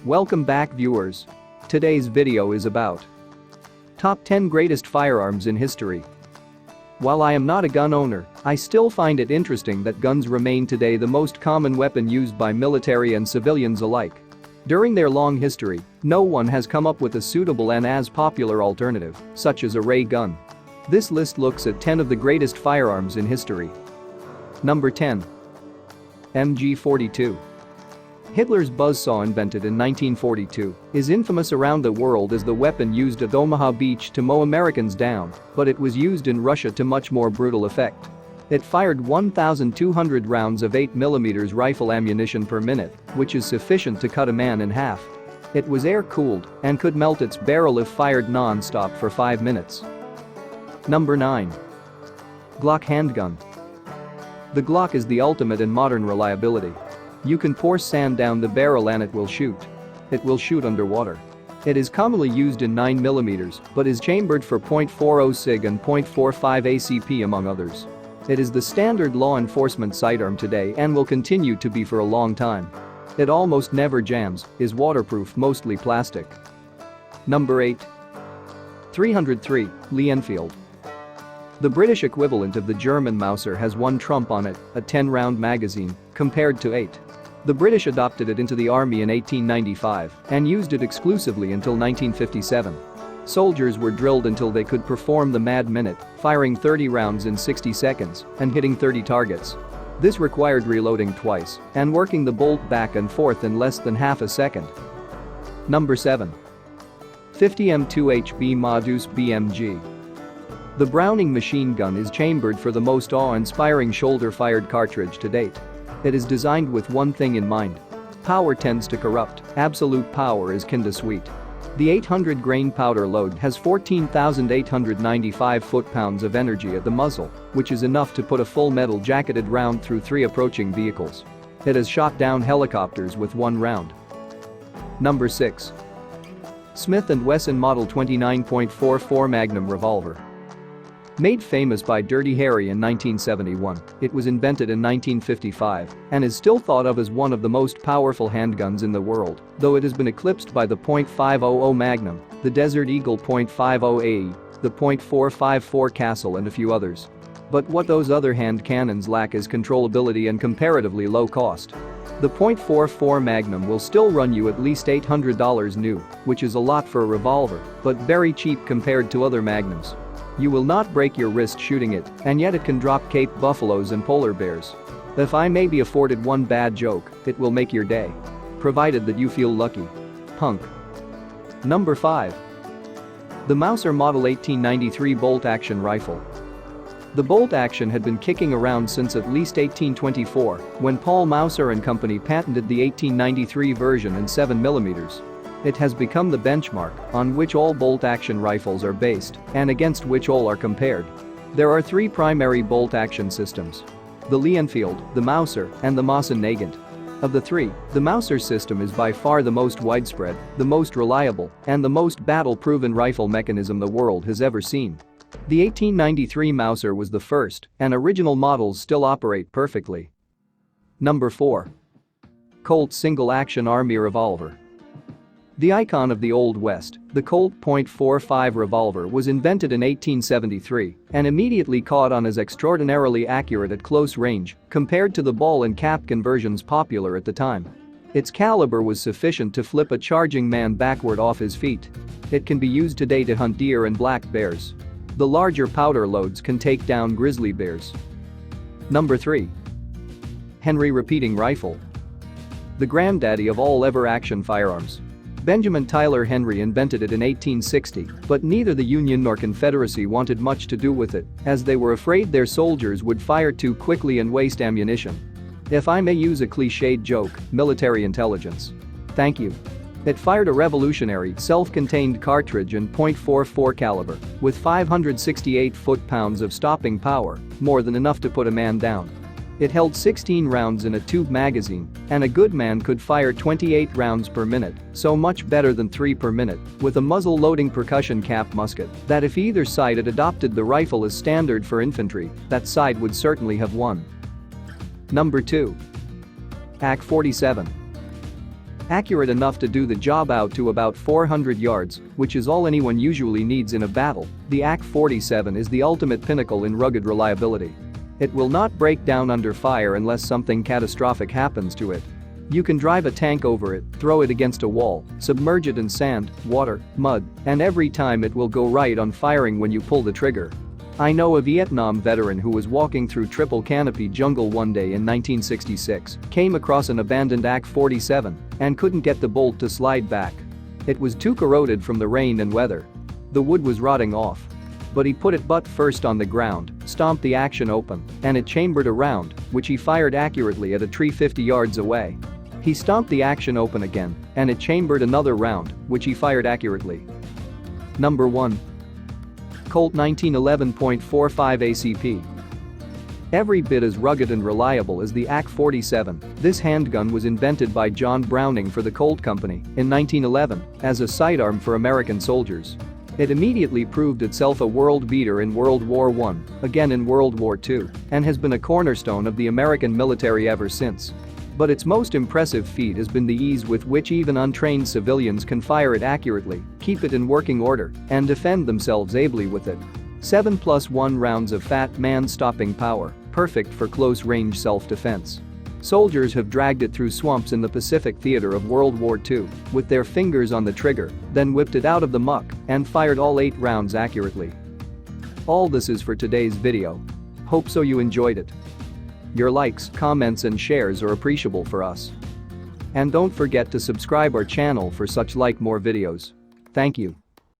Welcome back, viewers. Today's video is about Top 10 Greatest Firearms in History. While I am not a gun owner, I still find it interesting that guns remain today the most common weapon used by military and civilians alike. During their long history, no one has come up with a suitable and as popular alternative, such as a ray gun. This list looks at 10 of the greatest firearms in history. Number 10. MG42. Hitler's buzzsaw, invented in 1942, is infamous around the world as the weapon used at Omaha Beach to mow Americans down, but it was used in Russia to much more brutal effect. It fired 1,200 rounds of 8mm rifle ammunition per minute, which is sufficient to cut a man in half. It was air-cooled and could melt its barrel if fired non-stop for 5 minutes. Number 9. Glock handgun. The Glock is the ultimate in modern reliability. You can pour sand down the barrel and it will shoot. It will shoot underwater. It is commonly used in 9mm, but is chambered for .40 SIG and .45 ACP among others. It is the standard law enforcement sidearm today and will continue to be for a long time. It almost never jams, is waterproof, mostly plastic. Number 8. 303, Lee-Enfield. The British equivalent of the German Mauser has one trump on it, a 10-round magazine, compared to 8. The British adopted it into the army in 1895 and used it exclusively until 1957. Soldiers were drilled until they could perform the Mad Minute, firing 30 rounds in 60 seconds and hitting 30 targets. This required reloading twice and working the bolt back and forth in less than half a second. Number 7. 50 M2HB Deuce BMG. The Browning machine gun is chambered for the most awe-inspiring shoulder-fired cartridge to date. It is designed with one thing in mind. Power tends to corrupt, absolute power is kin to sweet. The 800-grain powder load has 14,895 foot-pounds of energy at the muzzle, which is enough to put a full metal jacketed round through 3 approaching vehicles. It has shot down helicopters with 1 round. Number 6. Smith & Wesson Model 29.44 Magnum Revolver. Made famous by Dirty Harry in 1971, it was invented in 1955 and is still thought of as one of the most powerful handguns in the world, though it has been eclipsed by the .500 Magnum, the Desert Eagle .50 AE, the .454 Castle and a few others. But what those other hand cannons lack is controllability and comparatively low cost. The .44 Magnum will still run you at least $800 new, which is a lot for a revolver, but very cheap compared to other Magnums. You will not break your wrist shooting it, and yet it can drop Cape buffaloes and polar bears. If I may be afforded one bad joke, it will make your day. Provided that you feel lucky. Punk. Number 5. The Mauser Model 1893 bolt-action rifle. The bolt-action had been kicking around since at least 1824, when Paul Mauser and Company patented the 1893 version in 7mm. It has become the benchmark on which all bolt-action rifles are based and against which all are compared. There are 3 primary bolt-action systems: the Lee-Enfield, the Mauser, and the Mosin-Nagant. Of the 3, the Mauser system is by far the most widespread, the most reliable, and the most battle-proven rifle mechanism the world has ever seen. The 1893 Mauser was the first, and original models still operate perfectly. Number 4. Colt Single-Action Army Revolver. The icon of the Old West, the Colt .45 revolver was invented in 1873 and immediately caught on as extraordinarily accurate at close range compared to the ball and cap conversions popular at the time. Its caliber was sufficient to flip a charging man backward off his feet. It can be used today to hunt deer and black bears. The larger powder loads can take down grizzly bears. Number 3. Henry Repeating Rifle. The granddaddy of all lever-action firearms. Benjamin Tyler Henry invented it in 1860, but neither the Union nor Confederacy wanted much to do with it, as they were afraid their soldiers would fire too quickly and waste ammunition. If I may use a cliched joke, military intelligence. Thank you. It fired a revolutionary, self-contained cartridge in .44 caliber, with 568 foot-pounds of stopping power, more than enough to put a man down. It held 16 rounds in a tube magazine, and a good man could fire 28 rounds per minute, so much better than 3 per minute, with a muzzle-loading percussion cap musket that if either side had adopted the rifle as standard for infantry, that side would certainly have won. Number 2. AK-47. Accurate enough to do the job out to about 400 yards, which is all anyone usually needs in a battle, the AK-47 is the ultimate pinnacle in rugged reliability. It will not break down under fire unless something catastrophic happens to it. You can drive a tank over it, throw it against a wall, submerge it in sand, water, mud, and every time it will go right on firing when you pull the trigger. I know a Vietnam veteran who was walking through triple canopy jungle one day in 1966, came across an abandoned AK-47 and couldn't get the bolt to slide back. It was too corroded from the rain and weather. The wood was rotting off. But he put it butt first on the ground, stomped the action open, and it chambered a round, which he fired accurately at a tree 50 yards away. He stomped the action open again, and it chambered another round, which he fired accurately. Number 1. Colt 1911.45 ACP. Every bit as rugged and reliable as the AK-47, this handgun was invented by John Browning for the Colt Company in 1911 as a sidearm for American soldiers. It immediately proved itself a world beater in World War I, again in World War II, and has been a cornerstone of the American military ever since. But its most impressive feat has been the ease with which even untrained civilians can fire it accurately, keep it in working order, and defend themselves ably with it. 7+1 rounds of fat man-stopping power, perfect for close-range self-defense. Soldiers have dragged it through swamps in the Pacific theater of World War II with their fingers on the trigger, then whipped it out of the muck and fired all 8 rounds accurately. All this is for today's video. Hope so you enjoyed it. Your likes, comments and shares are appreciable for us. And don't forget to subscribe our channel for such more videos. Thank you.